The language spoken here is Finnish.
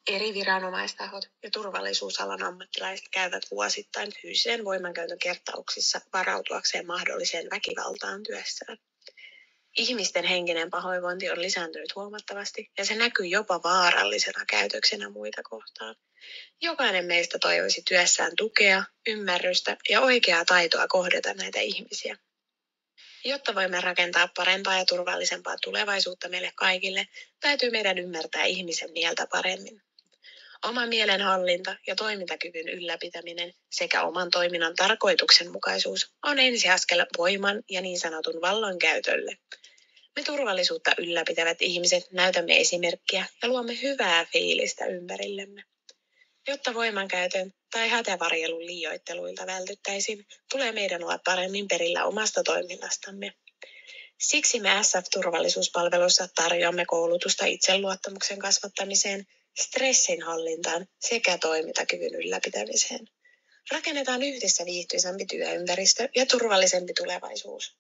Eri viranomaistahot ja turvallisuusalan ammattilaiset käyvät vuosittain fyysisen voimankäytön kertauksissa varautuakseen mahdolliseen väkivaltaan työssään. Ihmisten henkinen pahoinvointi on lisääntynyt huomattavasti ja se näkyy jopa vaarallisena käytöksenä muita kohtaan. Jokainen meistä toivoisi työssään tukea, ymmärrystä ja oikeaa taitoa kohdata näitä ihmisiä. Jotta voimme rakentaa parempaa ja turvallisempaa tulevaisuutta meille kaikille, täytyy meidän ymmärtää ihmisen mieltä paremmin. Oma mielenhallinta ja toimintakyvyn ylläpitäminen sekä oman toiminnan tarkoituksenmukaisuus on ensiaskel voiman ja niin sanotun vallankäytölle. Me turvallisuutta ylläpitävät ihmiset näytämme esimerkkiä ja luomme hyvää fiilistä ympärillemme. Jotta voimankäytön tai hätävarjelun liioitteluilta vältyttäisiin, tulee meidän olla paremmin perillä omasta toiminnastamme. Siksi me SF-turvallisuuspalvelussa tarjoamme koulutusta itseluottamuksen kasvattamiseen, stressinhallintaan sekä toimintakyvyn ylläpitämiseen. Rakennetaan yhdessä viihtyisämpi työympäristö ja turvallisempi tulevaisuus.